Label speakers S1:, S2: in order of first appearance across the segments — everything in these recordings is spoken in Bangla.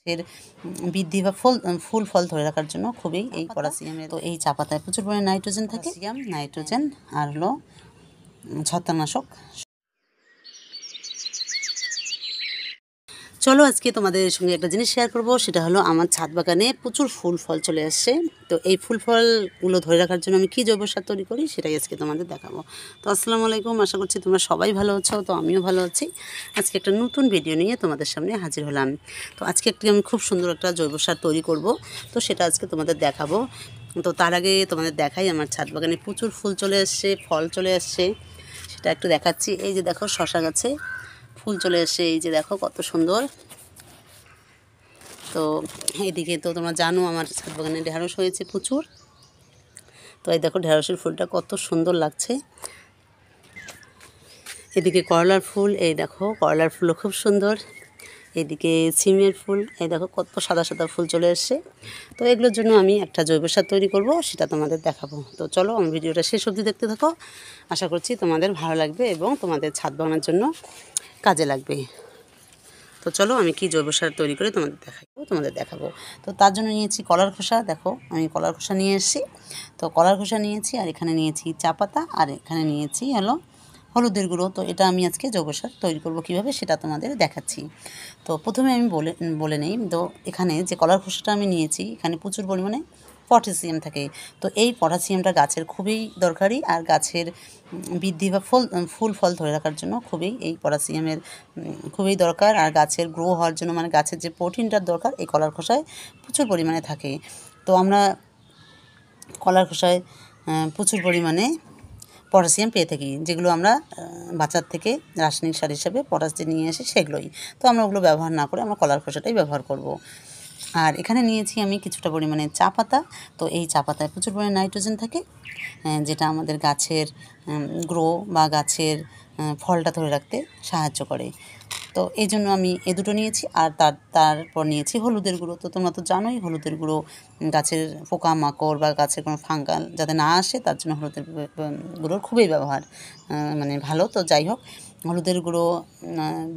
S1: এর বৃদ্ধি বা ফুল ফল ধরে রাখার জন্য খুবই এই পটাশিয়ামের, তো এই চা পাতায় প্রচুর পরিমাণে নাইট্রোজেন থাকে, নাইট্রোজেন আর হলো ছত্রাকনাশক। চলো আজকে তোমাদের সঙ্গে একটা জিনিস শেয়ার করব, সেটা হলো আমার ছাদ বাগানে প্রচুর ফুল ফল চলে আসছে। তো এই ফুল ফলগুলো ধরে রাখার জন্য আমি কী জৈব সার তৈরি করি সেটাই আজকে তোমাদের দেখাবো। তো আসসালামু আলাইকুম, আশা করছি তোমরা সবাই ভালো আছো। তো আমিও ভালো আছি। আজকে একটা নতুন ভিডিও নিয়ে তোমাদের সামনে হাজির হলাম। তো আজকে আমি খুব সুন্দর একটা জৈব সার তৈরি করব, তো সেটা আজকে তোমাদের দেখাবো। তো তার আগে তোমাদের দেখাই আমার ছাদ বাগানে প্রচুর ফুল চলে আসছে, ফল চলে আসছে, সেটা একটু দেখাচ্ছি। এই যে দেখো শশা গাছে ফুল চলে এসে, এই যে দেখো কত সুন্দর। তো এইদিকে তো তোমরা জানো আমার ছাদ বাগানে ঢেঁড়স হয়েছে প্রচুর। তো এই দেখো ঢেঁড়সের ফুলটা কত সুন্দর লাগছে। এদিকে করলার ফুল, এই দেখো করলার ফুলও খুব সুন্দর। এদিকে সিমের ফুল, এই দেখো কত সাদা সাদা ফুল চলে এসছে। তো এগুলোর জন্য আমি একটা জৈব সার তৈরি করব, সেটা তোমাদের দেখাবো। তো চলো আমার ভিডিওটা শেষ অবধি দেখতে থাকো। আশা করছি তোমাদের ভালো লাগবে এবং তোমাদের ছাদ বাগানের জন্য কাজে লাগবে। তো চলো আমি কি জৈব সার তৈরি করে তোমাদের দেখাবো। তো তার জন্য নিয়েছি কলার খোসা। দেখো আমি কলার খোসা নিয়ে এসেছি। তো কলার খোসা নিয়েছি, আর এখানে নিয়েছি চা পাতা, আর এখানে নিয়েছি হলো হলুদের গুঁড়ো। তো এটা আমি আজকে জৈব সার তৈরি করব কীভাবে সেটা তোমাদের দেখাচ্ছি। তো প্রথমে আমি বলে নেই, তো এখানে যে কলার খোসাটা আমি নিয়েছি, এখানে প্রচুর পরিমাণে পটাশিয়াম থাকে। তো এই পটাশিয়ামটা গাছের খুবই দরকারি, আর গাছের বৃদ্ধি বা ফুল ফল ধরে রাখার জন্য খুবই এই পটাশিয়ামের খুবই দরকার। আর গাছের গ্রো হওয়ার জন্য, মানে গাছের যে প্রোটিনটার দরকার, এই কলার খোসায় প্রচুর পরিমাণে থাকে। তো আমরা কলার খোসায় প্রচুর পরিমাণে পটাশিয়াম পেয়ে থাকি, যেগুলো আমরা বাজার থেকে রাসায়নিক সার হিসাবে পটাশ দিয়ে নিয়ে আসি, সেগুলোই। তো আমরা ওগুলো ব্যবহার না করে আমরা কলার খোসাটাই ব্যবহার করব। আর এখানে নিয়েছি আমি কিছুটা পরিমাণে চা পাতা। তো এই চা পাতায় প্রচুর পরিমাণে নাইট্রোজেন থাকে, যেটা আমাদের গাছের গ্রো বা গাছের ফলটা ধরে রাখতে সাহায্য করে। তো এই জন্য আমি এ দুটো নিয়েছি। আর তারপর নিয়েছি হলুদের গুঁড়ো। তো তোমরা তো জানোই হলুদের গুঁড়ো গাছের পোকামাকড় বা গাছের কোনো ফাঙ্গাল যাতে না আসে, তার জন্য হলুদের গুঁড়োর খুবই ব্যবহার মানে ভালো। তো যাই হোক, হলুদের গুঁড়ো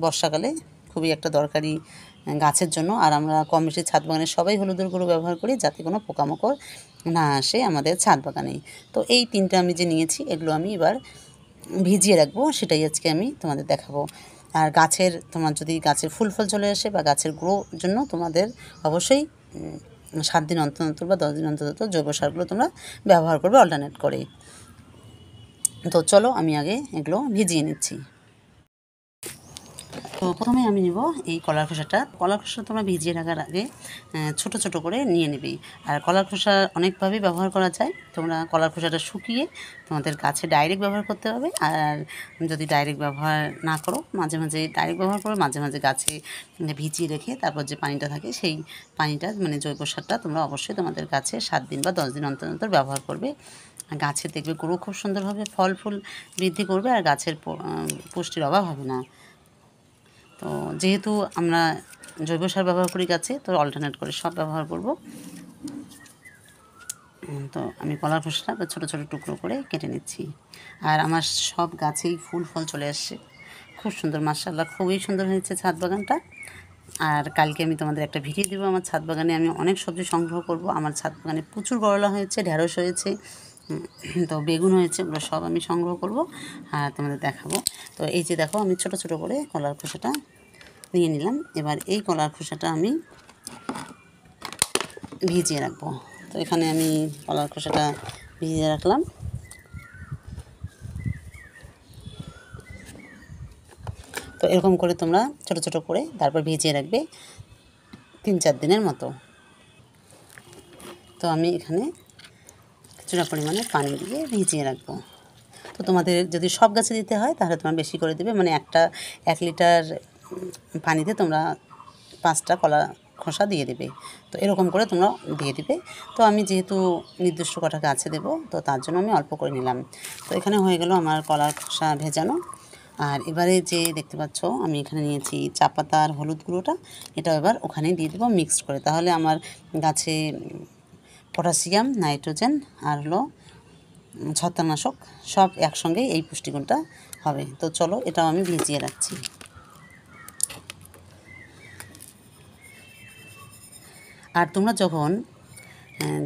S1: বর্ষাকালে খুবই একটা দরকারি গাছের জন্য। আর আমরা কম বেশি ছাদ বাগানে সবাই হলুদের গুঁড়ো ব্যবহার করি, যাতে কোনো পোকামাকড় না আসে আমাদের ছাদ বাগানে। তো এই তিনটা আমি যে নিয়েছি, এগুলো আমি এবার ভিজিয়ে রাখবো, সেটাই আজকে আমি তোমাদের দেখাবো। আর তোমার যদি গাছের ফুল ফল চলে আসে বা গাছের গ্রোর জন্য তোমাদের অবশ্যই 7 দিন অন্তর অন্তর বা 10 দিন অন্তর অন্তর জৈব সারগুলো তোমরা ব্যবহার করবে অল্টারনেট করে। তো চলো আমি আগে এগুলো ভিজিয়ে নিচ্ছি। তো প্রথমে আমি নেব এই কলার খোসাটা। কলার খোসা তোমরা ভিজিয়ে রাখার আগে ছোট ছোট করে নিয়ে নেবে। আর কলার খোসা অনেকভাবেই ব্যবহার করা যায়। তোমরা কলার খোসাটা শুকিয়ে তোমাদের গাছে ডাইরেক্ট ব্যবহার করতে হবে। আর যদি ডাইরেক্ট ব্যবহার না করো, মাঝে মাঝে ডাইরেক্ট ব্যবহার করো, মাঝে মাঝে গাছে ভিজিয়ে রেখে তারপর যে পানিটা থাকে, সেই পানিটা মানে জৈব সারটা তোমরা অবশ্যই তোমাদের গাছে 7 দিন বা 10 দিন অন্তর অন্তর ব্যবহার করবে। গাছে দেখবে গ্রো খুব সুন্দর হবে, ফল ফুল বৃদ্ধি করবে, আর গাছের পুষ্টির অভাব হবে না। তো যেহেতু আমরা জৈব সার ব্যবহার করি গাছে, তো অল্টারনেট করে সব ব্যবহার করব। তো আমি কলার খোসাটা ছোটো ছোটো টুকরো করে কেটে নিচ্ছি। আর আমার সব গাছেই ফুল ফল চলে আসছে, খুব সুন্দর, মাশাআল্লাহ খুবই সুন্দর হয়েছে ছাদ বাগানটা। আর কালকে আমি তোমাদের একটা ভিডিও দেবো। আমার ছাদ বাগানে আমি অনেক সবজি সংগ্রহ করব। আমার ছাদ বাগানে প্রচুর করলা হয়েছে, ঢেঁড়স হয়েছে, তো বেগুন হয়েছে, ওগুলো সব আমি সংগ্রহ করব আর তোমাদের দেখাবো। তো এই যে দেখো আমি ছোটো ছোটো করে কলার খোসাটা নিয়ে নিলাম। এবার এই কলার খোসাটা আমি ভিজিয়ে রাখবো। তো এখানে আমি কলার খোসাটা ভিজিয়ে রাখলাম। তো এরকম করে তোমরা ছোট ছোট করে তারপর ভিজিয়ে রাখবে 3-4 দিনের মতো। তো আমি এখানে কিছুটা পরিমাণে পানি দিয়ে ভিজিয়ে রাখবো। তো তোমাদের যদি সব গাছে দিতে হয় তাহলে তোমরা বেশি করে দেবে, মানে 1 লিটার পানিতে তোমরা 5টা কলা খোসা দিয়ে দেবে। তো এরকম করে তোমরা দিয়ে দিবে। তো আমি যেহেতু নির্দিষ্ট কটা গাছে দেবো, তো তার জন্য আমি অল্প করে নিলাম। তো এখানে হয়ে গেল আমার কলার খোসা ভেজানো। আর এবারে যে দেখতে পাচ্ছ আমি এখানে নিয়েছি চা পাতা আর হলুদ গুঁড়োটা, এটা এবার ওখানে দিয়ে দেবো মিক্সড করে। তাহলে আমার গাছে পটাশিয়াম, নাইট্রোজেন আর হলো ছত্রাকনাশক সব একসঙ্গেই এই পুষ্টিগুণটা হবে। তো চলো এটাও আমি ভিজিয়ে রাখছি। আর তোমরা যখন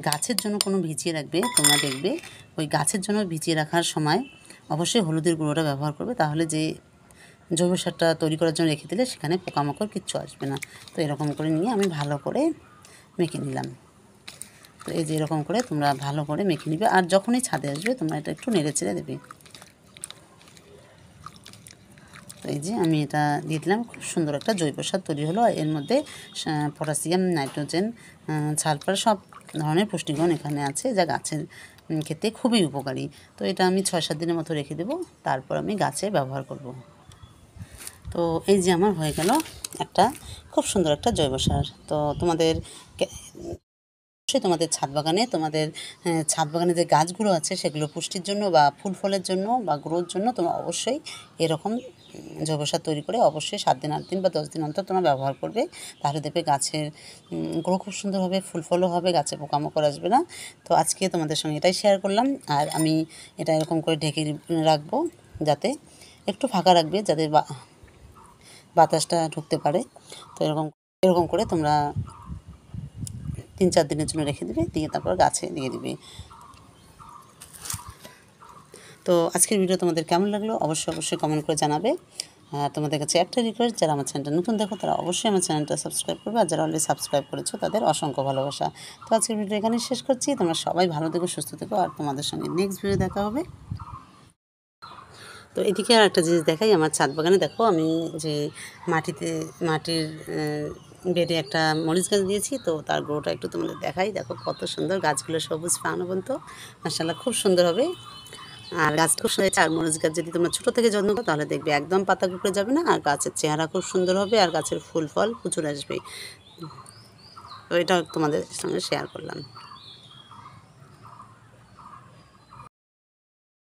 S1: গাছের জন্য কোনো ভিজিয়ে রাখবে, তোমরা দেখবে ওই গাছের জন্য ভিজিয়ে রাখার সময় অবশ্যই হলুদের গুঁড়োটা ব্যবহার করবে, তাহলে যে জৈব সারটা তৈরি করার জন্য রেখে দিলে সেখানে পোকামাকড় কিচ্ছু আসবে না। তো এরকম করে নিয়ে আমি ভালো করে মেখে নিলাম। তো এই যে এরকম করে তোমরা ভালো করে মেখে নিবে, আর যখনই ছাদে আসবে তোমরা এটা একটু নেড়ে চেড়ে দেবে। তো এই যে আমি এটা দিয়ে দিলাম, খুব সুন্দর একটা জৈব সার তৈরি হলো। এর মধ্যে পটাশিয়াম, নাইট্রোজেন, সালফার সব ধরনের পুষ্টিগুণ এখানে আছে, যা গাছের ক্ষেত্রে খুবই উপকারী। তো এটা আমি 6-7 দিনের মতো রেখে দেবো, তারপর আমি গাছে ব্যবহার করব। তো এই যে আমার হয়ে গেল একটা খুব সুন্দর একটা জৈব সার। তো তোমাদের অবশ্যই তোমাদের ছাদ বাগানে যে গাছগুলো আছে সেগুলো পুষ্টির জন্য বা ফুল ফলের জন্য বা গ্রোথর জন্য তোমরা অবশ্যই এরকম জৈব সার তৈরি করে অবশ্যই 7 দিন, 8 দিন বা 10 দিন অন্তর তোমরা ব্যবহার করবে। তাহলে দেখবে গাছের গ্রো খুব সুন্দর হবে, ফুল ফলও হবে, গাছে পোকামাকড় আসবে না। তো আজকে তোমাদের সঙ্গে এটাই শেয়ার করলাম। আর আমি এটা এরকম করে ঢেকে রাখবো, যাতে একটু ফাঁকা রাখবে, যাতে বাতাসটা ঢুকতে পারে। তো এরকম করে তোমরা 3-4 দিনের জন্য রেখে দেবে, দিয়ে তারপর গাছে দিয়ে দিবে। তো আজকের ভিডিও তোমাদের কেমন লাগলো অবশ্যই কমেন্ট করে জানাবে। আর তোমাদের কাছে একটা রিকোয়েস্ট, যারা আমার চ্যানেলটা নতুন দেখো তারা অবশ্যই আমার চ্যানেলটা সাবস্ক্রাইব করবে, আর যারা অলরেডি সাবস্ক্রাইব করেছো তাদের অসংখ্য ভালোবাসা। তো আজকের ভিডিও এখানেই শেষ করছি। তোমরা সবাই ভালো থেকো, সুস্থ থেকো, আর তোমাদের সঙ্গে নেক্সট ভিডিও দেখা হবে। তো এদিকে আর একটা জিনিস দেখাই, আমার ছাদ বাগানে দেখো আমি যে মাটির বেডে একটা মরিচ গাছ দিয়েছি, তো তার গ্রোটা একটু তোমাদের দেখাই। দেখো কত সুন্দর, গাছগুলো সবুজ প্রাণবন্ত, মাশাআল্লাহ খুব সুন্দর হবে। আর গাছ খুব সুন্দর হয়েছে। আর মরিচ গাছ যদি তোমরা ছোটো থেকে যত্ন করো তাহলে দেখবে একদম পাতা কুঁকড়ে যাবে না, আর গাছের চেহারা খুব সুন্দর হবে, আর গাছের ফুল ফল প্রচুর আসবে। তো এটা তোমাদের সঙ্গে শেয়ার করলাম।